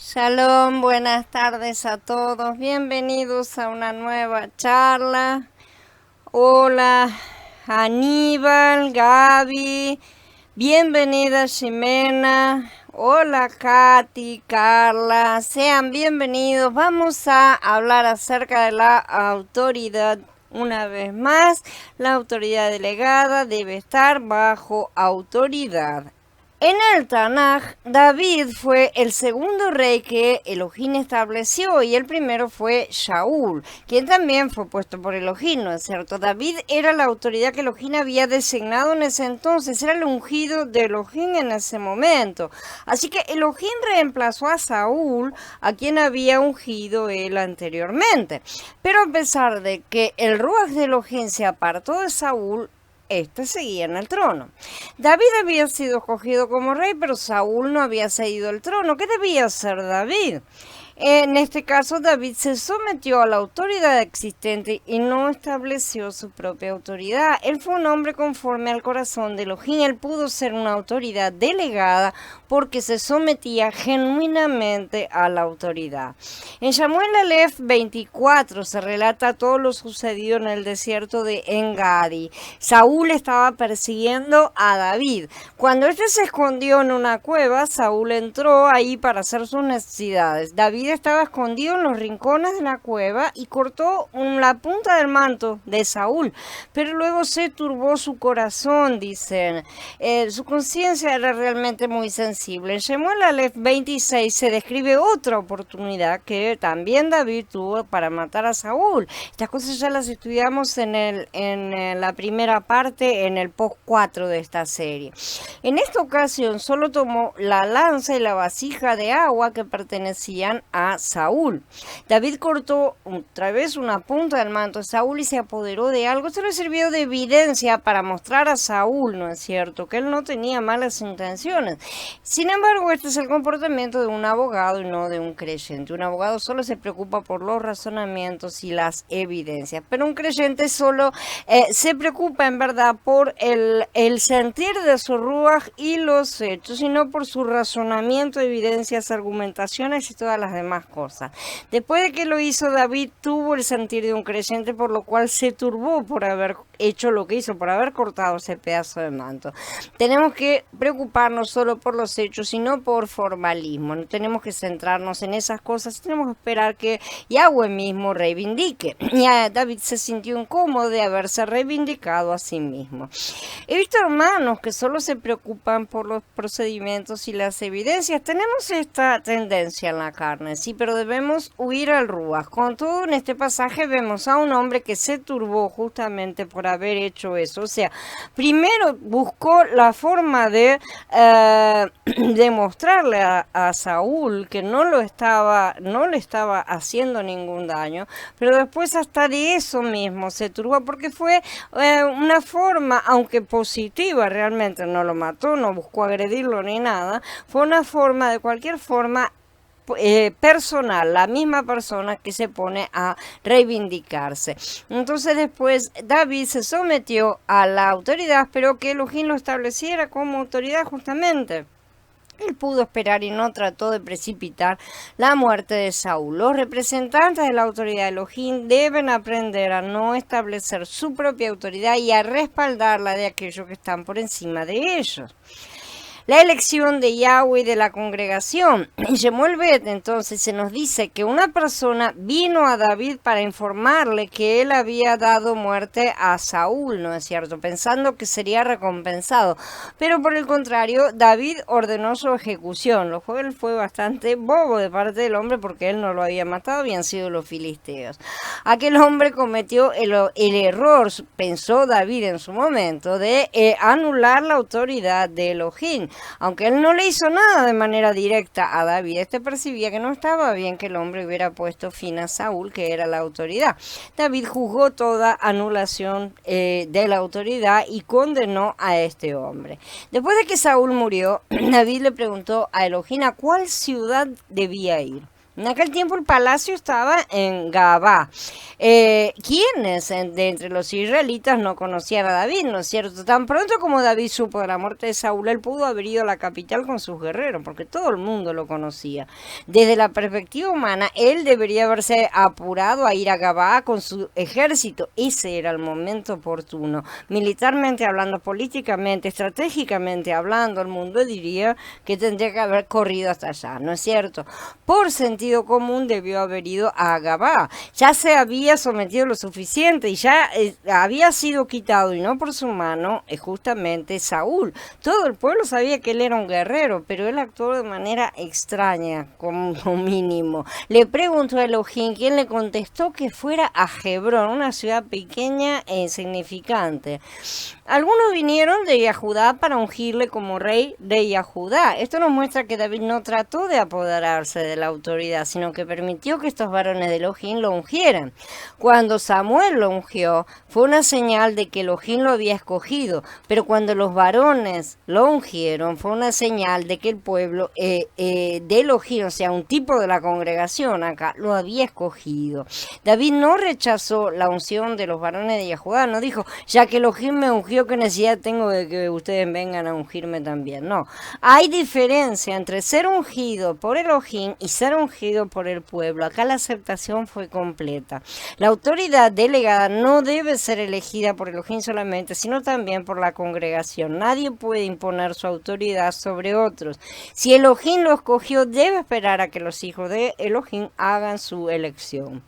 Shalom, buenas tardes a todos. Bienvenidos a una nueva charla. Hola, Aníbal, Gaby. Bienvenida, Ximena. Hola, Katy, Carla. Sean bienvenidos. Vamos a hablar acerca de la autoridad. Una vez más, la autoridad delegada debe estar bajo autoridad. En el Tanaj, David fue el segundo rey que Elohim estableció y el primero fue Shaul, quien también fue puesto por Elohim, ¿no es cierto? David era la autoridad que Elohim había designado en ese entonces, era el ungido de Elohim en ese momento. Así que Elohim reemplazó a Saúl, a quien había ungido él anteriormente. Pero a pesar de que el Ruach de Elohim se apartó de Saúl, este seguía en el trono. David había sido escogido como rey, pero Saúl no había cedido el trono. ¿Qué debía hacer David? En este caso, David se sometió a la autoridad existente y no estableció su propia autoridad. Él fue un hombre conforme al corazón de Elohim. Él pudo ser una autoridad delegada porque se sometía genuinamente a la autoridad. En Samuel Aleph 24 se relata todo lo sucedido en el desierto de Engadi. Saúl estaba persiguiendo a David. Cuando éste se escondió en una cueva, Saúl entró ahí para hacer sus necesidades. David estaba escondido en los rincones de la cueva y cortó la punta del manto de Saúl, pero luego se turbó su corazón, dicen. Su conciencia era realmente muy sensible. En Shemuel Aleph 26 se describe otra oportunidad que también David tuvo para matar a Saúl. Estas cosas ya las estudiamos en la primera parte, en el post 4 de esta serie. En esta ocasión solo tomó la lanza y la vasija de agua que pertenecían a Saúl. David cortó otra vez una punta del manto de Saúl y se apoderó de algo. Esto le sirvió de evidencia para mostrar a Saúl, ¿no es cierto?, que él no tenía malas intenciones. Sin embargo, este es el comportamiento de un abogado y no de un creyente. Un abogado solo se preocupa por los razonamientos y las evidencias, pero un creyente solo se preocupa en verdad por el sentir de su ruaj y los hechos, y no por su razonamiento, evidencias, argumentaciones y todas las demás cosas. Después de que lo hizo, David tuvo el sentir de un creyente, por lo cual se turbó por haber hecho lo que hizo, por haber cortado ese pedazo de manto. Tenemos que preocuparnos solo por los hechos y no por formalismo. No tenemos que centrarnos en esas cosas, tenemos que esperar que Yahweh mismo reivindique. Ya David se sintió incómodo de haberse reivindicado a sí mismo. He visto hermanos que solo se preocupan por los procedimientos y las evidencias. Tenemos esta tendencia en la carne, sí, pero debemos huir al ruaj. Con todo, en este pasaje vemos a un hombre que se turbó justamente por haber hecho eso. O sea, primero buscó la forma de demostrarle a Saúl que no le estaba haciendo ningún daño, pero después hasta de eso mismo se turbó porque fue una forma, aunque positiva, realmente no lo mató, no buscó agredirlo ni nada, fue una forma, de cualquier forma, personal, la misma persona que se pone a reivindicarse. Entonces después David se sometió a la autoridad, pero que Elohim lo estableciera como autoridad justamente. Él pudo esperar y no trató de precipitar la muerte de Saúl. Los representantes de la autoridad de Elohim deben aprender a no establecer su propia autoridad y a respaldarla de aquellos que están por encima de ellos. La elección de Yahweh y de la congregación. En Shemuel Bet, entonces, se nos dice que una persona vino a David para informarle que él había dado muerte a Saúl, ¿no es cierto?, pensando que sería recompensado. Pero por el contrario, David ordenó su ejecución, lo cual fue bastante bobo de parte del hombre porque él no lo había matado, habían sido los filisteos. Aquel hombre cometió el error, pensó David en su momento, de anular la autoridad de Elohim. Aunque él no le hizo nada de manera directa a David, este percibía que no estaba bien que el hombre hubiera puesto fin a Saúl, que era la autoridad. David juzgó toda anulación de la autoridad y condenó a este hombre. Después de que Saúl murió, David le preguntó a Elohim a cuál ciudad debía ir. En aquel tiempo el palacio estaba en Gabá. ¿Quiénes de entre los israelitas no conocían a David? ¿No es cierto? Tan pronto como David supo de la muerte de Saúl, él pudo haber ido a la capital con sus guerreros, porque todo el mundo lo conocía. Desde la perspectiva humana, él debería haberse apurado a ir a Gabá con su ejército. Ese era el momento oportuno. Militarmente hablando, políticamente, estratégicamente hablando, el mundo diría que tendría que haber corrido hasta allá, ¿no es cierto? Por sentido común debió haber ido a Gabá. Ya se había sometido lo suficiente y ya había sido quitado, y no por su mano, justamente Saúl. Todo el pueblo sabía que él era un guerrero, pero él actuó de manera extraña, como mínimo. Le preguntó a Elohim, quien le contestó que fuera a Hebrón, una ciudad pequeña e insignificante. Algunos vinieron de Yahudá para ungirle como rey de Yahudá. Esto nos muestra que David no trató de apoderarse de la autoridad, sino que permitió que estos varones de Elohim lo ungieran. Cuando Samuel lo ungió, fue una señal de que Elohim lo había escogido, pero cuando los varones lo ungieron, fue una señal de que el pueblo de Elohim, o sea, un tipo de la congregación acá, lo había escogido. David no rechazó la unción de los varones de Yahudá, no dijo, ya que Elohim me ungió, ¿qué necesidad tengo de que ustedes vengan a ungirme también? No, hay diferencia entre ser ungido por Elohim y ser ungido por el pueblo. Acá la aceptación fue completa. La autoridad delegada no debe ser elegida por Elohim solamente, sino también por la congregación. Nadie puede imponer su autoridad sobre otros. Si Elohim lo escogió, debe esperar a que los hijos de Elohim hagan su elección.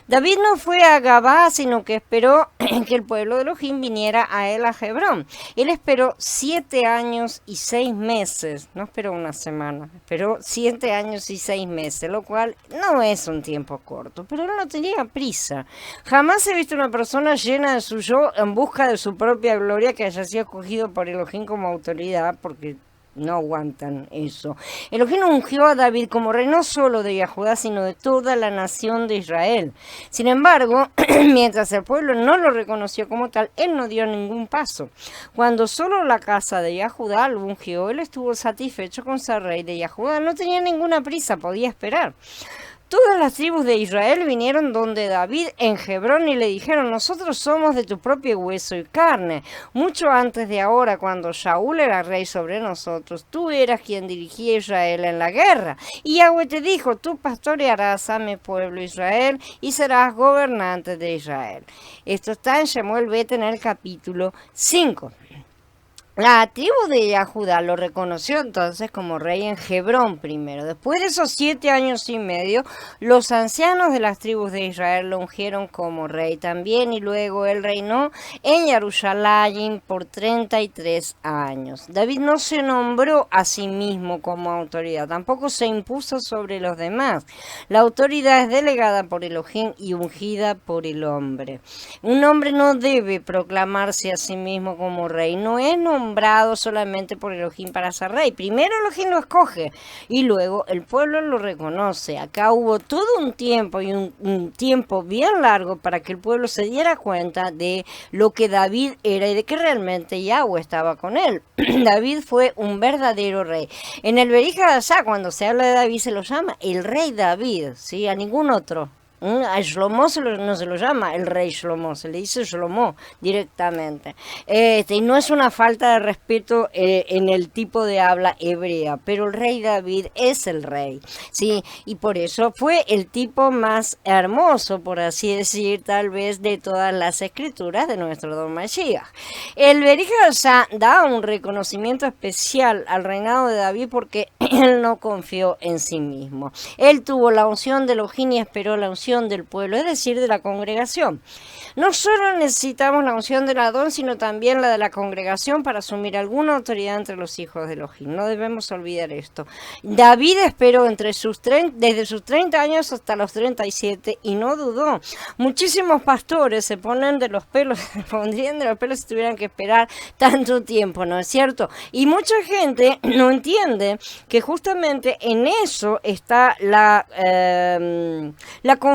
David no fue a Gabá, sino que esperó que el pueblo de Elohim viniera a él a Hebrón. Él esperó 7 años y 6 meses, no esperó una semana, esperó 7 años y 6 meses, lo cual no es un tiempo corto, pero él no tenía prisa. Jamás he visto una persona llena de su yo en busca de su propia gloria que haya sido escogido por Elohim como autoridad, porque no aguantan eso. Elohim ungió a David como rey no solo de Yahudá, sino de toda la nación de Israel. Sin embargo, mientras el pueblo no lo reconoció como tal, él no dio ningún paso. Cuando solo la casa de Yahudá lo ungió, él estuvo satisfecho con ser rey de Yahudá. No tenía ninguna prisa, podía esperar. Todas las tribus de Israel vinieron donde David en Hebrón y le dijeron, nosotros somos de tu propio hueso y carne. Mucho antes de ahora, cuando Saúl era rey sobre nosotros, tú eras quien dirigía a Israel en la guerra. Y Yahweh te dijo, tú pastorearás a mi pueblo Israel y serás gobernante de Israel. Esto está en Shemuel Bet en el capítulo 5. La tribu de Yahudá lo reconoció entonces como rey en Hebrón primero. Después de esos 7 años y medio, los ancianos de las tribus de Israel lo ungieron como rey también, y luego él reinó en Jerusalén por 33 años. David no se nombró a sí mismo como autoridad, tampoco se impuso sobre los demás. La autoridad es delegada por Elohim y ungida por el hombre. Un hombre no debe proclamarse a sí mismo como rey, no es nombrado solamente por Elohim para ser rey. Primero Elohim lo escoge y luego el pueblo lo reconoce. Acá hubo todo un tiempo y un tiempo bien largo para que el pueblo se diera cuenta de lo que David era y de que realmente Yahweh estaba con él. David fue un verdadero rey. En el Berija, cuando se habla de David, se lo llama el rey David, ¿sí? A ningún otro. A Shlomo no se lo llama el rey Shlomo, se le dice Shlomo directamente. Y no es una falta de respeto en el tipo de habla hebrea, pero el rey David es el rey, ¿sí? Y por eso fue el tipo más hermoso, por así decir, tal vez de todas las escrituras de nuestro Don Mashiach. El Berija da un reconocimiento especial al reinado de David porque él no confió en sí mismo. Él tuvo la unción de Elohim y esperó la unción del pueblo, es decir, de la congregación. No solo necesitamos la unción del Adón, sino también la de la congregación para asumir alguna autoridad entre los hijos de Elohim. No debemos olvidar esto. David esperó desde sus 30 años hasta los 37 y no dudó. Muchísimos pastores se ponen de los pelos, se pondrían de los pelos si tuvieran que esperar tanto tiempo, ¿no es cierto? Y mucha gente no entiende que justamente en eso está la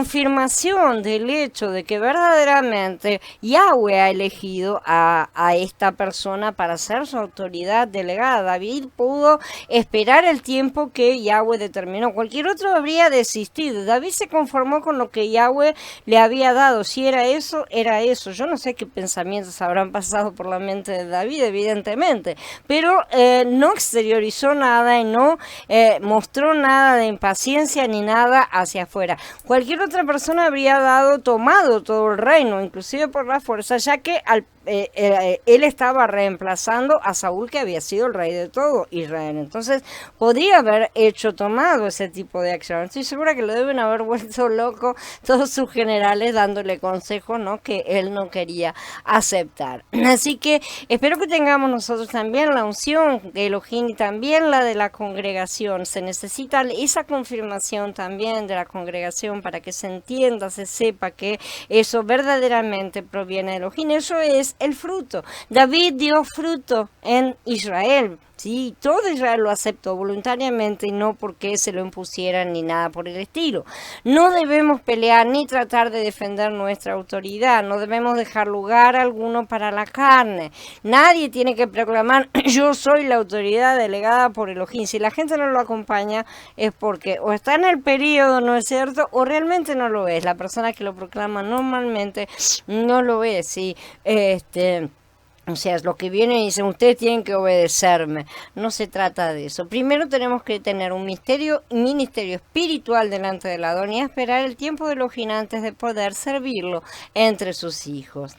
confirmación del hecho de que verdaderamente Yahweh ha elegido a esta persona para ser su autoridad delegada. David pudo esperar el tiempo que Yahweh determinó. Cualquier otro habría desistido. David se conformó con lo que Yahweh le había dado. Si era eso, era eso. Yo no sé qué pensamientos habrán pasado por la mente de David, evidentemente, pero no exteriorizó nada y no mostró nada de impaciencia ni nada hacia afuera. Cualquier otra persona habría tomado todo el reino, inclusive por la fuerza, ya que él estaba reemplazando a Saúl, que había sido el rey de todo Israel. Entonces podría haber tomado ese tipo de acción. Estoy segura que lo deben haber vuelto loco todos sus generales dándole consejos, ¿no?, que él no quería aceptar. Así que espero que tengamos nosotros también la unción de Elohim y también la de la congregación. Se necesita esa confirmación también de la congregación para que se entienda, se sepa que eso verdaderamente proviene de Elohim. Eso es el fruto. David dio fruto en Israel. Sí, todo Israel lo aceptó voluntariamente y no porque se lo impusieran ni nada por el estilo. No debemos pelear ni tratar de defender nuestra autoridad. No debemos dejar lugar alguno para la carne. Nadie tiene que proclamar yo soy la autoridad delegada por Elohim. Si la gente no lo acompaña es porque o está en el periodo, no es cierto, o realmente no lo es. La persona que lo proclama normalmente no lo es. Sí, o sea, es lo que viene y dicen, ustedes tienen que obedecerme. No se trata de eso. Primero tenemos que tener un ministerio espiritual delante del Adón y esperar el tiempo de Elohim antes de poder servirlo entre sus hijos.